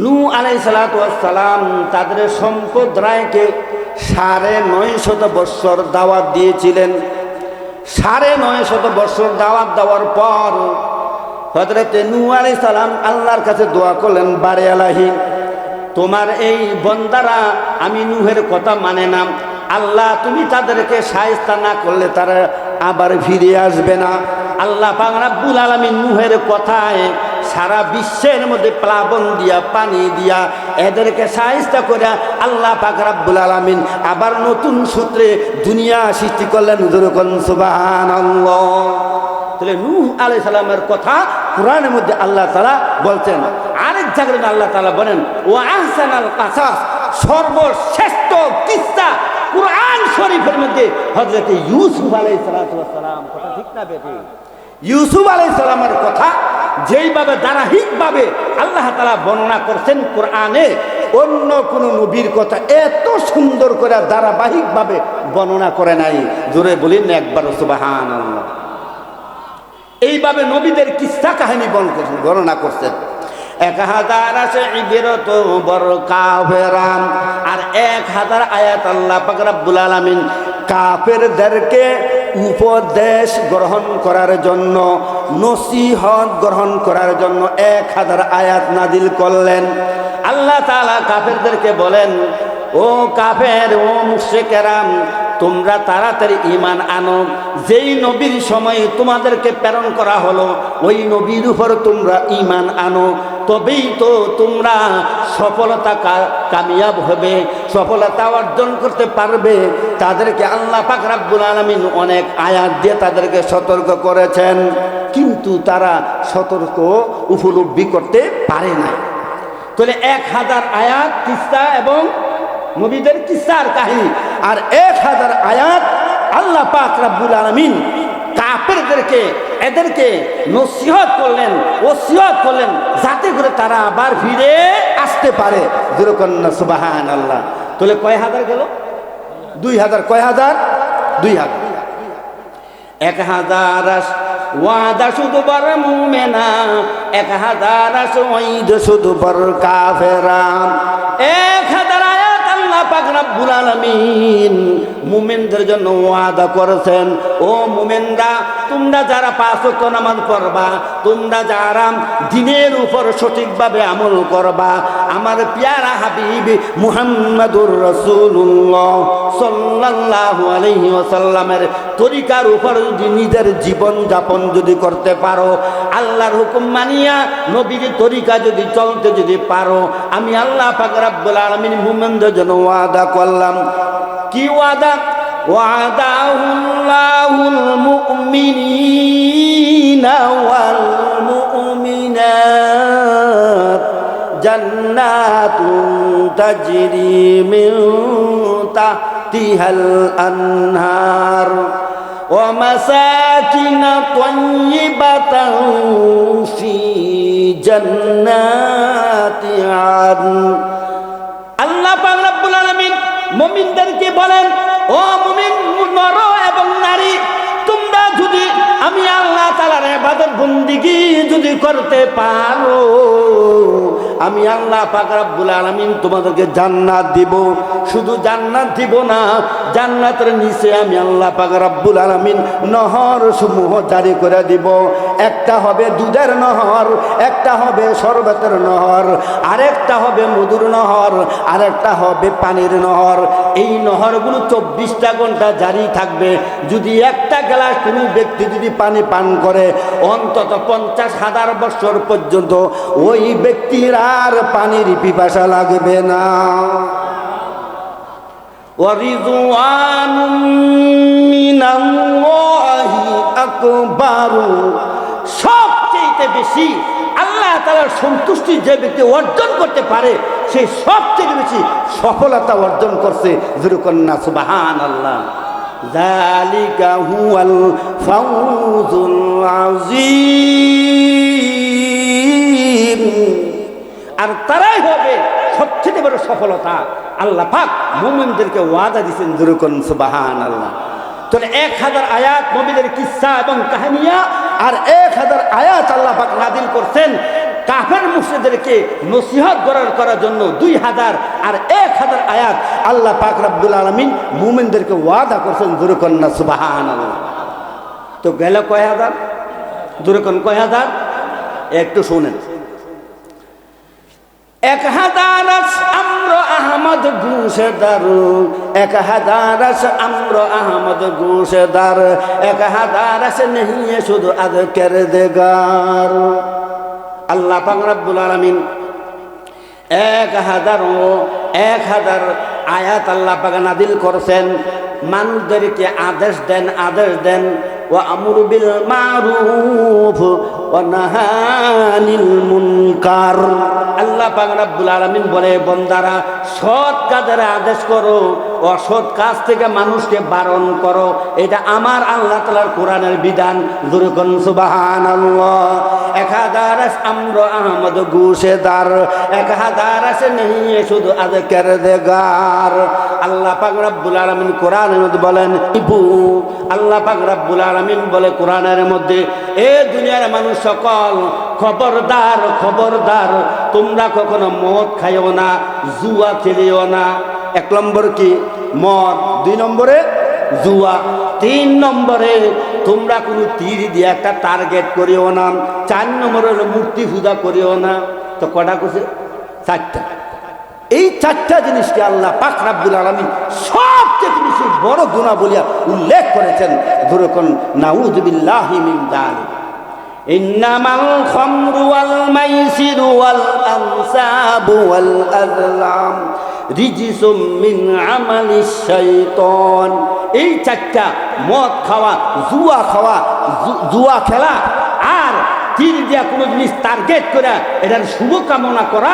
নূহ আলাইহিস সালাতু ওয়াস সালাম তাদের সম্প্রদায়কে ৯৫০ বছর দাওয়াত দিয়েছিলেন। ৯৫০ বছর দাওয়াত দেওয়ার পর হযরত নূহ আলাইহিস সালাম আল্লাহর কাছে দোয়া করলেন, বারে আলাহি, তোমার এই বান্দারা আমি নূহের কথা মানে না, আল্লাহ তুমি তাদেরকে শায়েস্তা না করলে তারা আবার ফিরে আসবে না। আল্লাহ পাক রব্বুল আলামিন নূহের কথায় সারা বিশ্বের মধ্যে প্লাবন দিয়া পানি দিয়া এদেরকে শায়েস্তা করে আল্লাহ পাক রব্বুল আলামিন আবার নতুন সূত্রে দুনিয়া সৃষ্টি করলেন। যেরকম সুবহানাল্লাহ। তাহলে নূহ আলাইহিস সালামের কথা কোরআনের মধ্যে আল্লাহ তাআলা বলছেন। আরেক জায়গায় আল্লাহ তাআলা বলেন, ওয়া আহসানাল কাসাস, সর্বশ্রেষ্ঠ কিস্সা কুরআন শরীফের মধ্যে হযরত ইউসুফ আলাইহিস সালাম। কথা ঠিক না বেটি? ইউসুফ আলাইহিস সালামের কথা যেইভাবে ধারাবাহিকভাবে আল্লাহ তাআলা বর্ণনা করছেন কোরআনে, অন্য কোন নবীর কথা এত সুন্দর করে ধারাবাহিকভাবে বর্ণনা করে নাই। জোরে বলিন একবার সুবহানাল্লাহ। এইভাবে নবীদের কিস্সা কাহিনী বর্ণনা করছেন। ১০০০ আছে ইবরত বর কাফেরান, আর ১০০০ আয়াত আল্লাহ পাক রব্বুল আলামিন কাফেরদেরকে উপদেশ গ্রহণ করার জন্য, নসিহত গ্রহণ করার জন্য ১০০০ আয়াত নাজিল করলেন। আল্লাহ তাআলা কাফেরদেরকে বলেন, ও কাফের, ও মুশরিকেরা, তোমরা তাড়াতাড়ি ঈমান আনো। যেই নবীর সময় তোমাদেরকে প্রেরণ করা হলো ওই নবীর উপর তোমরা ঈমান আনো, তবেই তো তোমরা সফলতা কামিয়াব হবে, সফলতা অর্জন করতে পারবে। তাদেরকে আল্লাহ পাক রব্বুল আলামিন অনেক আয়াত দিয়ে তাদেরকে সতর্ক করেছেন, কিন্তু তারা সতর্ক উপলব্ধি করতে পারে না। তাহলে ১০০০ আয়াত কিস্সা এবং নবীদের কিস্সার কাহিনী, আর ১০০০ আয়াত আল্লাহ পাক রব্বুল আলামিন কাফেরদেরকে এদেরকে নসিহত করলেন, ওসিয়ত করলেন, যাতে করে তারা আবার ফিরে আসতে পারে। যেরকম সুবহানাল্লাহ। তাহলে কয় হাজার গেল? ২০০০। কয় হাজার? ২০০০। ১০০০ ওয়াদা শুধু বর মুমিনা, ১০০০ ওয়াইদ শুধু বর কাফেরা। ১০০০ আয়াত আল্লাহ পাক রব্বুল আলামিন মুমিনদের জন্য ওয়াদা করেছেন, ও মুমিনরা, তোমরা যারা ৫ ওয়াক্ত নামাজ পড়বা, তোমরা যারা দ্বীনের উপর সঠিকভাবে আমল করবা, আমার প্যারা হাবিব মুহাম্মাদুর রাসূলুল্লাহ সাল্লাল্লাহু আলাইহি ওয়াসাল্লামের তরিকার উপর যদি নিজের জীবন যাপন যদি করতে পারো, আল্লাহর হুকুম মানিয়া নবীর তরিকা যদি চলতে যদি পারো, আমি আল্লাহ পাক রব্বুল আলামিন মুমিনদের জন্য ওয়াদা করলাম। কি ওয়াদা? ওয়াদাহুল্লাহুল মুমিনিনা ওয়াল মুমিনাত জান্নাতুন তাজরি মিন তাহতিহাল আনহার ওয়া মাসাকিন তাইয়্যিবাতান ফি জান্নাতি আদন। আল্লাহ পাক রব্বুল আলামিন মুমিনদেরকে বলেন, ও মুমিন নর এবং নারী, তোমরা যদি আমি আল্লাহ তাআলার ইবাদত বন্দেগী যদি করতে পারো, আমি আল্লাহ পাক রব্বুল আলামিন তোমাদেরকে জান্নাত দিব। শুধু জান্নাত দিব না, জান্নাতের নিচে আমি আল্লাহ পাক রব্বুল আলামিন নহর সমূহ জারি করে দিব। একটা হবে দুধের নহর, একটা হবে শরবতের নহর, আরেকটা হবে মধুর নহর, আরেকটা হবে পানির নহর। এই নহরগুলো ২৪টা ঘন্টা জারি থাকবে। যদি একটা গ্লাস কোনো ব্যক্তি যদি পানি পান করে, অন্তত ৫০,০০০ বছর পর্যন্ত ওই ব্যক্তির আর পানির পিপাসা লাগবে না। ওয়ারিদওয়ানুম মিনাল্লাহি আকবার। সবচেয়ে বেশি আল্লাহ তাআলার সন্তুষ্টি যে ব্যক্তি অর্জন করতে পারে, সে সবচেয়ে বেশি সফলতা অর্জন করছে। যেরকম না সুবহানাল্লাহ। যালিকা হুয়াল ফাউজুল আযীম। আর তারাই হবে সবচেয়ে বড় সফলতা। আল্লাহ পাক মুমিনদেরকে ওয়াদা দিয়েছেন। যেরকম সুবহানাল্লাহ। তাহলে ১০০০ আয়াত নবীদের কিসসা এবং কাহিনিয়া, আর ১০০০ আয়াত আল্লাহ পাক নাযিল করছেন কাফের মুশরিকদেরকে নসিহত করার জন্য 2000 আর 1000 আয়াত আল্লাহ পাক রব্বুল আলামিন মুমিনদেরকে ওয়াদা করেছেন। জোরে কন্না সুবহানাল্লাহ। তো গেল কয় হাজার? জোরে কোন কয় হাজার? একটু শুনেন। 1000 আমর আহমদ গুশেদার, 1000 আমর আহমদ গুশেদার, 1000 নেহিয়ে শুধু আজকের দেগার। আল্লাহ পাক রব্বুল আলামিন 1000 আয়াত আল্লাহ পাক নাযিল করেছেন। মানুষদেরকে আদেশ দেন ওয়া আমরু বিল মারুফ ওয়া নাহা আনিল মুনকার। আল্লাহ পাক রব্বুল আলামিন বলে, বান্দারা সৎ কাজের আদেশ করো, অসৎ কাজ থেকে মানুষকে বারণ করো। এটা আমার আল্লাহ তাআলার কোরআনের বিধান। জোরে কোন সুবহানাল্লাহ। 1000 আমর আহমদ গুশেদার, 1000 নেহিয়ে শুধু আজকের দেগার। আল্লাহ পাক রব্বুল আলামিন কোরআনের মধ্যে বলেন, আল্লাহ পাক রব্বুল আলামিন বলে কোরআনের মধ্যে, এ দুনিয়ার মানুষ সকল, খবরদার তোমরা কখনো মদ খাইও না, জুয়া খেলিও না। 1 নম্বর কি? মদ। 2 নম্বরে জুয়া। 3 নম্বরে তোমরা কোনো তীর দিয়ে একটা টার্গেট করিও না। 4 নম্বরে হলো মূর্তি পূজা করিও না। তো কটা করছে? 4টা। এই 4টা জিনিসকে আল্লাহ পাক রব্বুল আলামিন সবচেয়ে বেশি বড় গুনাহ বলিয়া উল্লেখ করেছেন। ধরে কোন নাউযু বিল্লাহি মিন যালিক। ইন্নামাল খামরু ওয়াল মাইসিরু ওয়াল আনসাবু ওয়াল আযলাম রিজিসুম মিন আমালিশ শাইতান। এই 4টা, মদ খাওয়া, জুয়া খেলা, আর তীর দিয়া কোনো জিনিস টার্গেট করা, এটার শুভকামনা করা,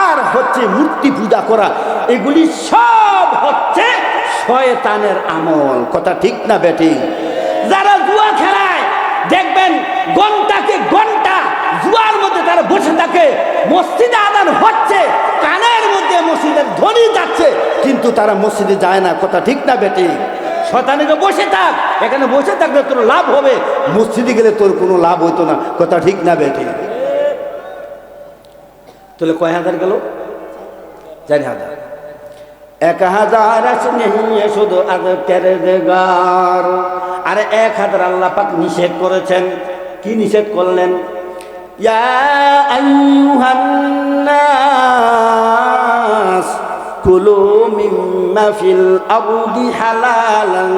আর হচ্ছে মূর্তি পূজা করা, এগুলি সব হচ্ছে শয়তানের আমল। কথা ঠিক না বেটি? যারা জুয়া খেলায় দেখবেন ঘন্টাকে ঘন্টা জুয়ার মধ্যে তারা বসে থাকে, মসজিদে আযান হচ্ছে, কানের মধ্যে মসজিদের ধ্বনি যাচ্ছে, কিন্তু তারা মসজিদে যায় না। কথা ঠিক না বেটি? শয়তানিকে বসে থাক, এখানে বসে থাকলে তোর লাভ হবে, মসজিদে গেলে তোর কোনো লাভ হইতো না। কথা ঠিক না বেটি? তাহলে কয় হাজার গেল? 4000। 1000 নেহিয়ে শুধু আজকের দেগার। আর 1000 আল্লাহ পাক নিষেধ করেছেন। কি নিষেধ করলেন? ইয়া আইয়ুহান নাস কুলু মিম্মা ফিল আরদি হালালান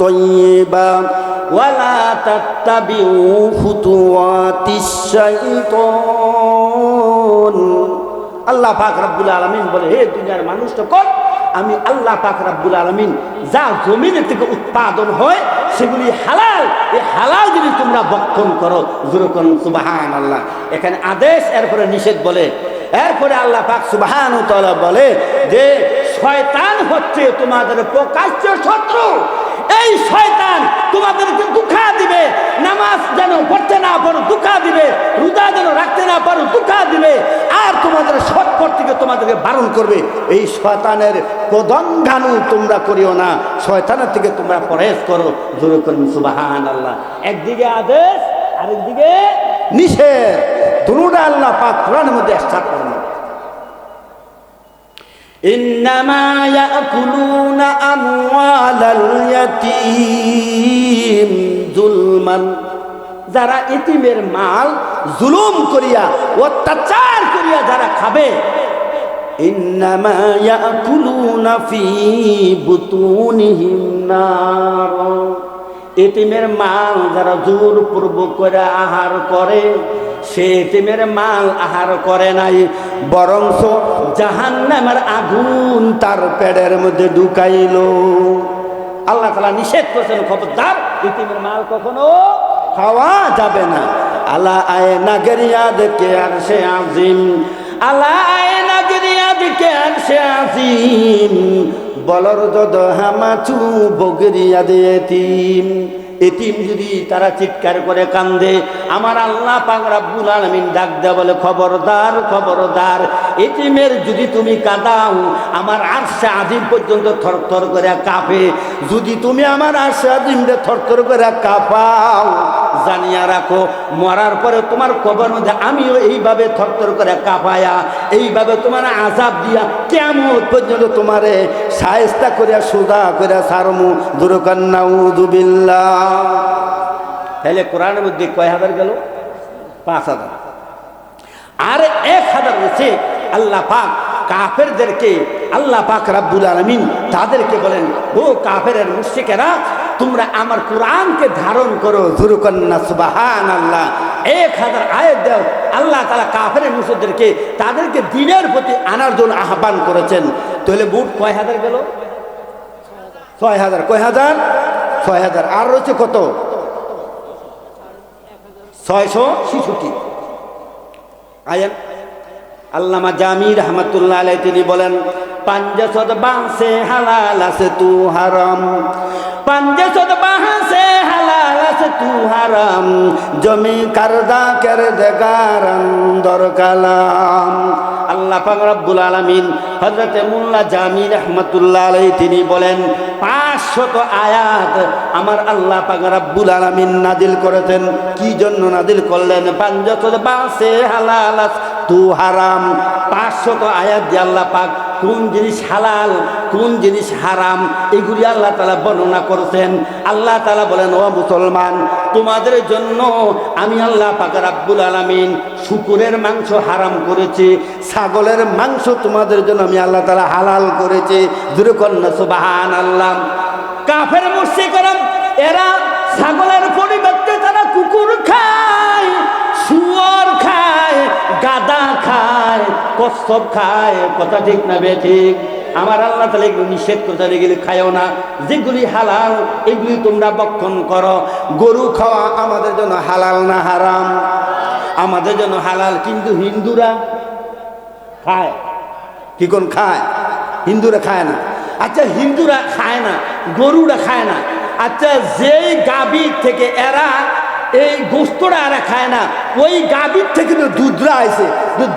তাইয়্যিবা ওয়া লা তাত্তাবিউ খুতুওয়াতিশ শাইতান। আল্লাহ পাক রব্বুল আলামিন বলে, হে দুনিয়ার মানুষ, তো কর, আমি আল্লাহ পাক রব্বুল আলামিন যা জমিনের থেকে উৎপাদন হয় সেগুলি হালাল, এই হালাল জিনিস তোমরা ভক্ষণ করো। জোরে কোন সুবহানাল্লাহ। এখানে আদেশ, এরপরে নিষেধ বলে, এরপরে আল্লাহ পাক সুবহানাহু ওয়া তাআলা বলে যে শয়তান হচ্ছে তোমাদের প্রকাশ্য শত্রু। এই শয়তান তোমাদেরকে ধোঁকা দিবে, নামাজ যেন পড়তে না পারো ধোঁকা দিবে, রোজা যেন রাখতে না পারো ধোঁকা দিবে, আর তোমাদের সৎপথ থেকে তোমাদেরকে বারণ করবে। এই শয়তানের কদমগানু তোমরা করিও না, শয়তানের থেকে তোমরা পরহেজ করো। জোরে করুন সুবহানাল্লাহ। একদিকে আদেশ, আরেকদিকে নিষেধ, দুটোটা আল্লাহ পাক কোরআনের মধ্যে স্থাপন করেন। ইন্নামা ইয়াকুলুনা আমওয়ালাল ইয়াতীম যুলমান। যারা ইতিমের মাল জুলুম করিয়া, অত্যাচার করিয়া যারা খাবে, ইন্নামা ইয়াকুলুনা ফি বুতুনিহিম নার। ইতিমের মাল যারা জোরপূর্বক করে আহার করে, সে ইতিমের মাল আহার করে নাই, বরঞ্চ জাহান্নামের আগুন তার পেটের মধ্যে ঢুকাইল। আল্লাহ তাআলা নিষেধ করেছেন, খবরদার ইতিমের মাল কখনো খাওয়া যাবে না। আলা আয়না গরিয়া দেখে আর সে আজিম, আলা আয়না গরিয়া দেখে আর সে আজিম, বলর যদ হামাচু বগরিয়া দে এতিম। এতিম যদি তারা চিৎকার করে কান্দে, আমার আল্লাহ পাক রব্বুল আলামিন ডাক দেয়া বলে, খবরদার খবরদার, এতিমের যদি তুমি কাঁদাও আমার আরশে আজিম পর্যন্ত থরথর করে কাঁপে। যদি তুমি আমার আরশে আজিমকে থরথর করে কাঁপাও, জানিয়া রাখো মরার পরে তোমার কবর মধ্যে আমিও এইভাবে থরথর করে কাঁপায়া এইভাবে তোমার আযাব দিয়া কিয়ামত পর্যন্ত তোমারে শায়েস্তা করিয়া সুদা করিয়া সারমু দুরকান্নাউযু বিল্লাহ। তাহলে কোরআনের মধ্যে কয় হাজার গেল? 5,000। আর 1,000 হচ্ছে আল্লাহ পাক কাফেরদেরকে, আল্লাহ পাক রাব্বুল আলামিন তাদেরকে বলেন, ও কাফেরের মুশরিকেরা, তোমরা আমার কোরআনকে ধারণ করো, যুরকান্না সুবহানাল্লাহ। 1,000 আয়াত দাও। আল্লাহ তাআলা কাফেরের মুশরিকদেরকে তাদেরকে দ্বীনের প্রতি আনার জন্য আহ্বান করেছেন। তাহলে মোট কয় হাজার গেল? 6,000। কয় হাজার? 6,000। আর রয়েছে কত? 666 আয়াত। আল্লামা জামি রহমাতুল্লাহ আলাইহি তিনি বলেন, পাঞ্জাসদ বাঁশে হালাল আছে তু হারাম, পাঞ্জাসদ বাঁশে হালাল আছে তু হারাম, জমি কারদা কের দেগার অন্দর কালাম। আল্লাহ পাক রব্বুল আলামিন হযরতে মোল্লা জামি রহমাতুল্লাহ আলাইহি তিনি বলেন, 500 আয়াত আমার আল্লাহ পাক রব্বুল আলামিন নাজিল করেছেন। কি জন্য নাজিল করলেন? পাঞ্জাসদ বাঁশে হালাল আছে তু হারাম। 500 আয়াত দিয়ে আল্লাহ পাক কোন জিনিস হালাল কোন জিনিস হারাম এগুলি আল্লাহ তাআলা বর্ণনা করেছেন। আল্লাহ তাআলা বলেন, ও মুসলমান, তোমাদের জন্য আমি আল্লাহ পাক রব্বুল আলামিন শুকরের মাংস হারাম করেছি, ছাগলের মাংস তোমাদের জন্য আমি আল্লাহ তাআলা হালাল করেছি। জোরে কন্না সুবহানাল্লাহ। কাফের মুশরিকরা এরা ছাগলের পরিবর্তে তারা কুকুর খায়, শুয়োর খায়, গাদা খায়, কচ্ছপ খায়। কথা ঠিক না বেঠিক? আমার আল্লাহ তাআলা এগুলো নিষেধ করতে এগুলি খায়ও না। যেগুলি হালাল এগুলি তোমরা ভক্ষণ করো। গরু খাওয়া আমাদের জন্য হালাল না হারাম? আমাদের জন্য হালাল, কিন্তু হিন্দুরা খায়। কি কোন খায়? হিন্দুরা খায় না। আচ্ছা, হিন্দুরা খায় না, গরুরা খায় না। আচ্ছা, যেই গাভীর থেকে এরা এই গোস্তটা এরা খায় না, ওই গাভীর থেকে তো দুধরা আইছে,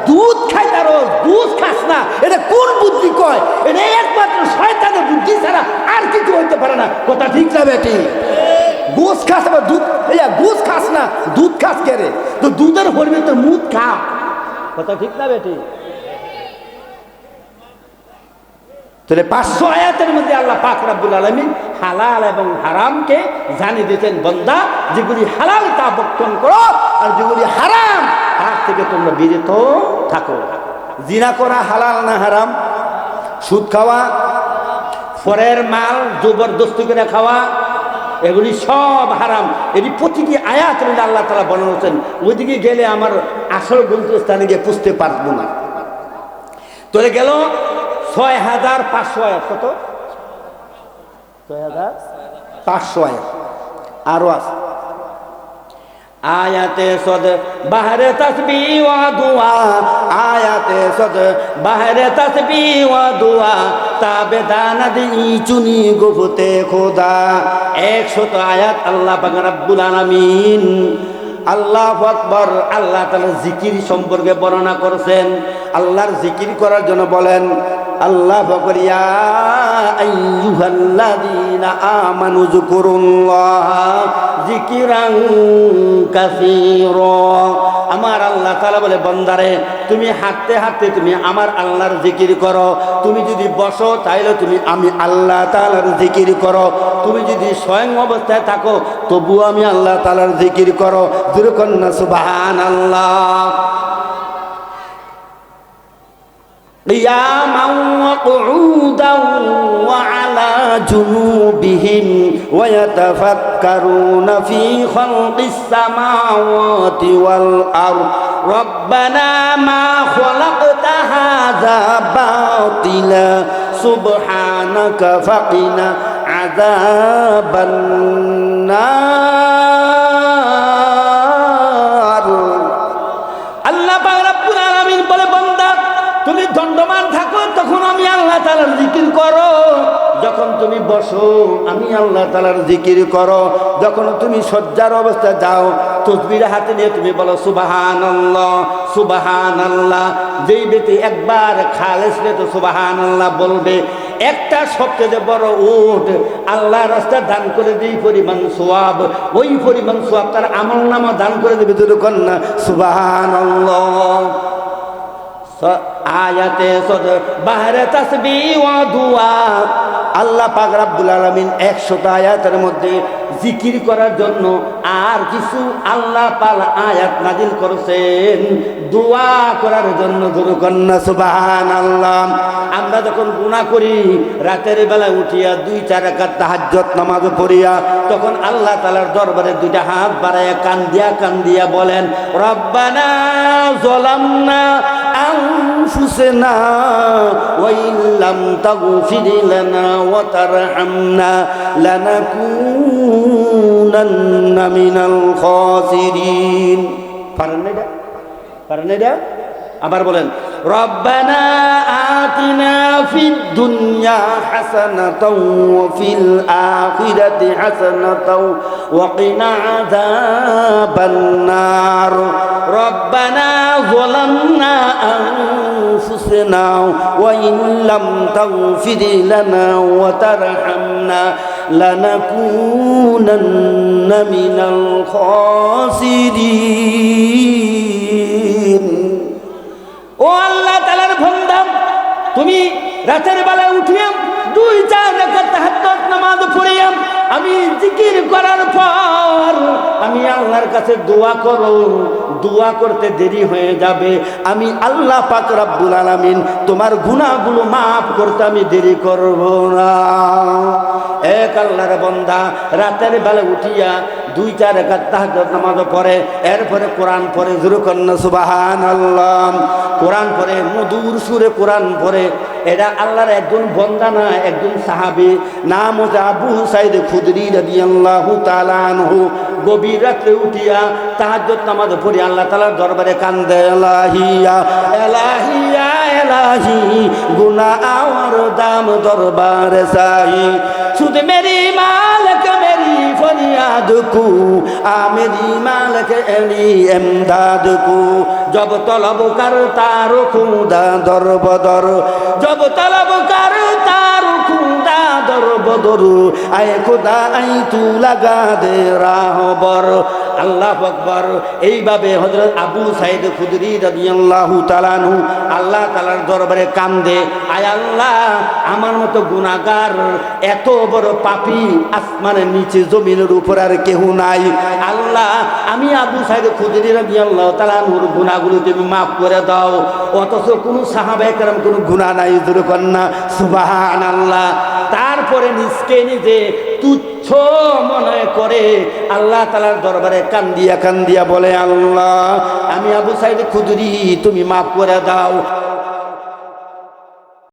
দুধ খাই, তার দুধ খাস না, এটা কোন বুদ্ধি কয়? এটা একমাত্র শয়তানের বুদ্ধি ছাড়া আর কিছু হইতে পারে না। কথা ঠিক না বেটি? গোস খাস আবার দুধ, গোস খাস না, দুধ খাস কে রে? তো দুধের পরিমাণ তোর মুখ খা। কথা ঠিক না বেটি? তাহলে 500 আয়াতের মধ্যে আল্লাহ পাক রব্বুল আলামিন হালাল এবং হারামকে জানিয়ে দিয়েছেন, বান্দা যেগুলি হালাল তা ভক্ষণ করো, আর যেগুলি হারাম তার থেকে তোমরা বিরত থাকো। জিনা করা হালাল না হারাম? সুদ খাওয়া, পরের মাল জবরদস্তি করে খাওয়া, এগুলি সব হারাম। এটি প্রতিটি আয়াত আল্লাহ তাআলা বর্ণনা করেছেন। ওইদিকে গেলে আমার আসল গন্তব্যস্থানে গিয়ে পুষতে পারবো না। তোরে গেল 6,500 আয়াত। কত? 6,500 আয়াত। আরো আছে আয়াতে সদ বাহরে তাসবিহ ওয়া দুআ, আয়াতে সদ বাহরে তাসবিহ ওয়া দুআ, তাবেদানা দি চুনি গুফতে খোদা। 100 আয়াত আল্লাহ পাক রব্বুল আলামিন আল্লাহু আকবার আল্লাহ তাআলা জিকির সম্পর্কে বর্ণনা করেছেন। আল্লাহর জিকির করার জন্য বলেন, আল্লাহ বলেন, ইয়া আইয়ুহাল্লাযীনা আমানু যকুরুল্লাহ যিকরান কাসীরা। আমার আল্লাহ তাআলা বলে, বান্দারে তুমি হাঁটতে হাঁটতে তুমি আমার আল্লাহর জিকির করো। তুমি যদি বসো তাহলে তুমি আমি আল্লাহ তাআলার জিকির করো। তুমি যদি স্বয়ং অবস্থায় থাকো তবুও আমি আল্লাহ তাআলার জিকির করো। জোরে কন্না সুবহানাল্লাহ। قياما وقعودا وعلى جنوبهم ويتفكرون في خلق السماوات والأرض ربنا ما خلقت هذا باطلا سبحانك فقنا عذاب النار। আল্লাহ পাক রব্বুল আলামিন বলে, বান্দা তুমি দণ্ডমান থাকো তখন আমি আল্লাহ তাআলার জিকির করো। যখন তুমি বসো আমি আল্লাহ তাআলার জিকির করো। যখন তুমি শয্যার অবস্থায় যাও তাসবিহ হাতে নিয়ে তুমি বলো সুবহানাল্লাহ সুবহানাল্লাহ। যেই ব্যক্তি একবার খালেস নিয়ে তো সুবহানাল্লাহ বলবে, একটা সবচেয়ে বড় উট আল্লাহ রাস্তা দান করে দিই পরিমাণ সওয়াব, ওই পরিমাণ সওয়াব তার আমলনামা দান করে দেবে। যখন না সুবহানাল্লাহ। আয়াতে সদ বাহরে তাসবিহ ওয়া দুআ, আল্লাহ পাক রব্বুল আলামিন 100টা আয়াতের মধ্যে জিকির করার জন্য আর কিছু আল্লাহ পাক আয়াত নাজিল করেছেন দোয়া করার জন্য। যখন না সুবহানাল্লাহ। আমরা যখন গুনাহ করি রাতের বেলা উঠিয়া 2-4 রাকাত তাহাজ্জুদ নামাজ পড়িয়া তখন আল্লাহ তাআলার দরবারে দুইটা হাত বাড়ায়া কান্দিয়া বলেন, রব্বানা যালামনা আনফুসানা ওয়া ইল্লাম তাগফির লানা ওয়া তারহামনা লানাকুনান্না মিনাল খাসিরিন। পারেন এটা? আবার বলেন, রব্বানা আতিনা ফিদ দুনিয়া হাসানাতাও ওয়া ফিল আখিরাতি হাসানাতাও ওয়া কিনা আযাবান নার। রব্বানা যালামনা আনফুসানা ওয়া ইন লাম তাগফির লানা ওয়া তারহামনা লানাকুনান্না মিনাল খাসিরিন। ও আল্লাহ তাআলার বান্দা, তুমি রাতের বেলা উঠিয়া 2-4 রাকাত তাহাজ্জুদ নামাজ পড়িয়া আমি জিকির করার পর আমি আল্লাহর কাছে দোয়া করো, দোয়া করতে দেরি হয়ে যাবে। আমি আল্লাহ পাক রব্বুল আলামিন তোমার গুনাহগুলো মাফ করতে আমি দেরি করব না। এক আল্লাহর বান্দা রাতের বেলা উঠিয়া 2-4 রাকাত তাহাজ্জুদ নামাজ পড়ে, এরপরে কোরআন পড়ে। যখন না সুবহানাল্লাহ। কোরআন পড়ে, মধুর সুরে কোরআন পড়ে। এটা আল্লাহর একজন বান্দা না, একজন সাহাবী, নাম হচ্ছে আবু সাঈদ খুদরি রাদিয়াল্লাহু তাআলা আনহু। গভীর রাত্রে উঠিয়া তাহাজ্জুদ নামাজ পড়ে আল্লাহ তাআলার দরবারে কান্দে, ইলাহিয়া ইলাহিয়া ইলাহি গুনাহ আর দাম দরবারে সাই, সুদ মেরি মালিক মেরি फरियाद को आ मेरी मालिक एली इमदाद को जब तलब करता रुखुदा दर बदर जब तलब करता रुखुदा दर बदर आए खुदा आई तू लगा दे राहबर আল্লাহু আকবার। এইভাবে হযরত আবু সাঈদ খুদরি রাদিয়াল্লাহু তাআলা আনহু আল্লাহ তাআলার দরবারে কান্দে, আয় আল্লাহ আমার মতো গুনাহগার এত বড় পাপী আসমানের নিচে জমিনের উপর আর কেউ নাই। আল্লাহ আমি আবু সাঈদ খুদরি রাদিয়াল্লাহু তাআলা আনহুর গুনাহগুলো তুমি মাফ করে দাও। অথচ কোন সাহাবায়ে কেরাম কোনো গুনাহ নাই। জোরে কন্না সুবহানাল্লাহ। তারপরে নিজে তুচ্ছ মনে করে আল্লাহ তাআলার দরবারে কান্দিয়া কান্দিয়া বলে, আল্লাহ আমি আবু সাঈদ খুদরি তুমি মাফ করে দাও।